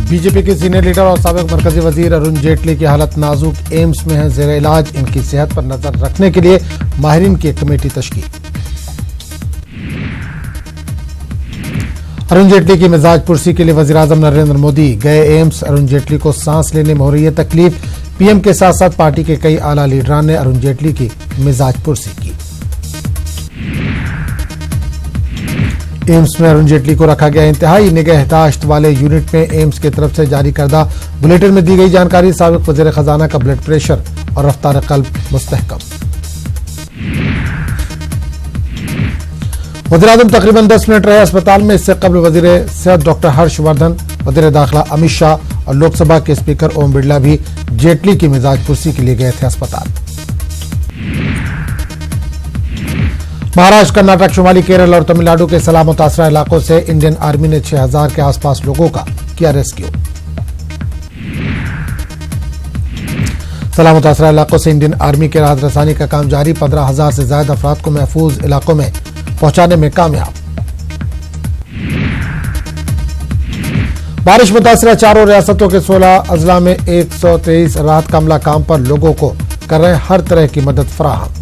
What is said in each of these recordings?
BJP के senior leader और साबिक मरकजी वजीर अरुण जेटली की हालत नाजुक, एम्स में है जेर इलाज। इनकी सेहत पर नजर रखने के लिए माहिरीन की एक कमेटी तश्कील। अरुण जेटली की मिजाज पुरसी के लिए वजीर-आजम नरेंद्र मोदी गए एम्स। अरुण जेटली को सांस लेने में हो रही है तकलीफ। पीएम के साथ साथ पार्टी के कई आला लीडरान ने अरुण जेटली की मिजाज पुरसी की। एम्स में अरुण जेटली को रखा गया। इंतहाई निगहदाश्त वाले यूनिट में एम्स की तरफ से जारी करदा बुलेटिन में दी गई जानकारी। साबिक वज़ीर खजाना का ब्लड प्रेशर और रफ्तार कल्ब मुस्तहकम। वज़ीर-आज़म तकरीबन 10 मिनट रहे अस्पताल में। इससे कबल वज़ीर सेहत डॉक्टर हर्षवर्धन, वज़ीर दाखिला अमित शाह और लोकसभा के स्पीकर ओम बिरला भी जेटली की मिजाज पुरसी के लिए गए थे अस्पताल। महाराष्ट्र, कर्नाटक, शुमाली केरल और तमिलनाडु के सैलाब मुतासरा इलाकों से इंडियन आर्मी ने 6000 के आसपास लोगों का किया रेस्क्यू। सैलाब मुतासरा इलाकों से इंडियन आर्मी के राहत रसानी का काम जारी। 15,000 से ज्यादा अफराद को महफूज इलाकों में पहुंचाने में कामयाब। बारिश मुतासरा चारों रियासतों के 16 अजला में 123 राहत का अमला काम पर, लोगों को कर रहे हर तरह की मदद फराहम।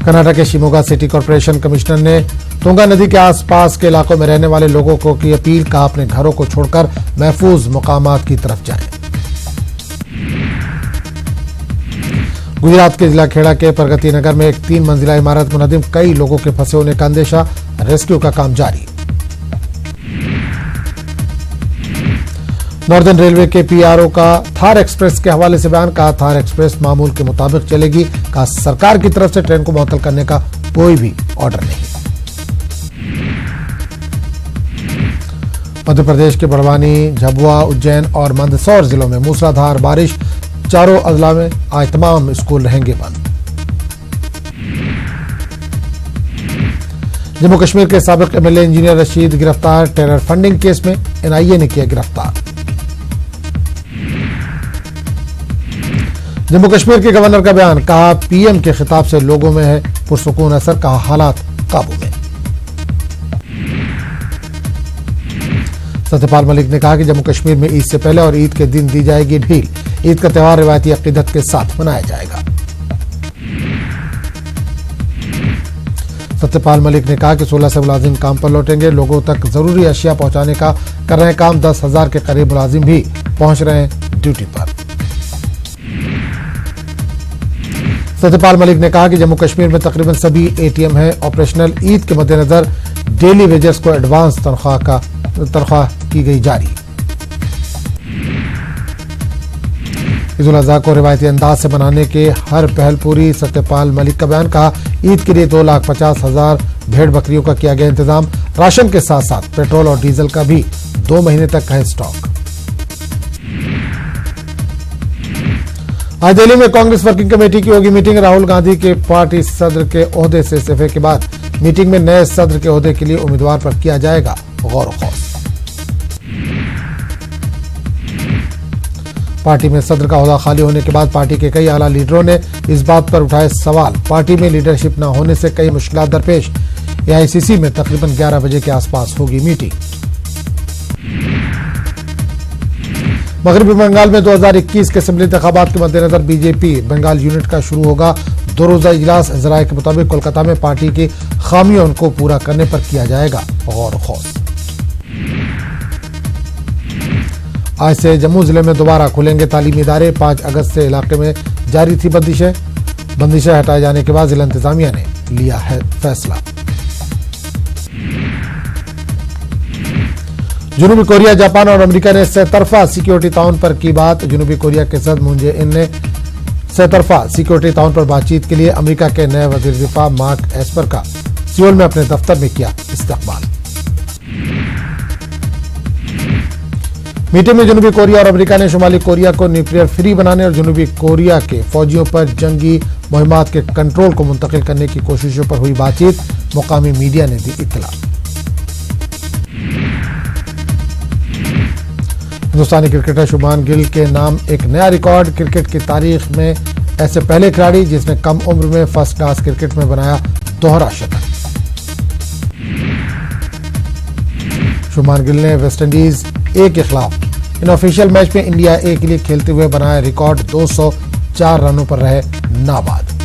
कर्नाटक के शिमोगा सिटी कॉर्पोरेशन कमिश्नर ने तुंगा नदी के आसपास के इलाकों में रहने वाले लोगों को की अपील, कहा अपने घरों को छोड़कर महफूज मुकामात की तरफ जाएं। गुजरात के जिला खेड़ा के प्रगति नगर में एक 3 मंजिला इमारत मुनहदिम, कई लोगों के फंसे होने का अंदेशा। रेस्क्यू का काम जारी। नॉर्दर्न रेलवे के पीआरओ का थार एक्सप्रेस के हवाले से बयान, कहा थार एक्सप्रेस मामूल के मुताबिक चलेगी। कहा सरकार की तरफ से ट्रेन को मुअत्तल करने का कोई भी ऑर्डर नहीं। मध्य प्रदेश के बड़वानी, झाबुआ, उज्जैन और मंदसौर जिलों में मूसलाधार बारिश। चारों अजला में आज तमाम स्कूल रहेंगे बंद। जम्मू कश्मीर के साबिक एमएलए इंजीनियर रशीद गिरफ्तार। टेरर फंडिंग केस में एनआईए ने किया गिरफ्तार। जम्मू कश्मीर के गवर्नर का बयान, कहा पीएम के खिताब से लोगों में है पुरसुकून असर, कहा हालात काबू में। सत्यपाल मलिक ने कहा कि जम्मू कश्मीर में ईद से पहले और ईद के दिन दी जाएगी ढील। ईद का त्यौहार रिवायती अकीदत के साथ मनाया जाएगा। सत्यपाल मलिक ने कहा कि 16 से मुलाजिम काम पर लौटेंगे। लोगों तक जरूरी अशिया पहुंचाने का कर रहे हैं काम। 10,000 के करीब मुलाजिम भी पहुंच रहे हैं ड्यूटी पर। सत्यपाल मलिक ने कहा कि जम्मू कश्मीर में तकरीबन सभी एटीएम हैं ऑपरेशनल। ईद के मद्देनजर डेली वेजेस को एडवांस तनख्वाह की गई जारी। ईद उल अज़हा को रिवायती अंदाज से मनाने के हर पहल पूरी। सत्यपाल मलिक का बयान, कहा ईद के लिए 2,50,000 भेड़ बकरियों का किया गया इंतजाम। राशन के साथ साथ पेट्रोल और डीजल का भी 2 महीने तक का है स्टॉक। आज दिल्ली में कांग्रेस वर्किंग कमेटी की होगी मीटिंग। राहुल गांधी के पार्टी सदर के ओहदे से इस्तीफे के बाद मीटिंग में नए सदर के ओहदे के लिए उम्मीदवार पर किया जाएगा गौर खौस। पार्टी में सदर का ओहदा खाली होने के बाद पार्टी के कई आला लीडरों ने इस बात पर उठाए सवाल। पार्टी में लीडरशिप न होने से कई मुश्किलात दरपेश। एआईसीसी में तकरीबन 11 बजे के आसपास होगी मीटिंग। मगरबी बंगाल में 2021 के असेंबली इंतखाबात के मद्देनजर बीजेपी बंगाल यूनिट का शुरू होगा 2 रोजा इजलास। जराये के मुताबिक कोलकाता में पार्टी की खामियों को पूरा करने पर किया जाएगा गौर खौस। आज से जम्मू जिले में दोबारा खुलेंगे तालीमी इदारे। 5 अगस्त से इलाके में जारी थी बंदिशें हटाए जाने के बाद जिला इंतजामिया ने लिया है फैसला। जनूबी कोरिया, जापान और अमेरिका ने सतरफा सिक्योरिटी ताउन पर की बात। जनूबी कोरिया के सदर मून जे-इन ने सतरफा सिक्योरिटी ताउन पर बातचीत के लिए अमेरिका के नए वजीर दिफा मार्क एस्पर का सियोल में अपने दफ्तर में किया इस्तकबाल। मीटिंग में जनूबी कोरिया और अमेरिका ने शुमाली कोरिया को न्यूक्लियर फ्री बनाने और जनूबी कोरिया के फौजियों पर जंगी मुहिमात के कंट्रोल को मुंतकिल करने की कोशिशों पर हुई बातचीत। मुकामी मीडिया ने दी इत्तला। हिंदुस्तानी क्रिकेटर शुभमान गिल के नाम एक नया रिकॉर्ड। क्रिकेट की तारीख में ऐसे पहले खिलाड़ी जिसने कम उम्र में फर्स्ट क्लास क्रिकेट में बनाया दोहरा शतक। शुभमान गिल ने वेस्टइंडीज ए के खिलाफ इन ऑफिशियल मैच में इंडिया ए के लिए खेलते हुए बनाया रिकॉर्ड 204 रनों पर रहे नाबाद।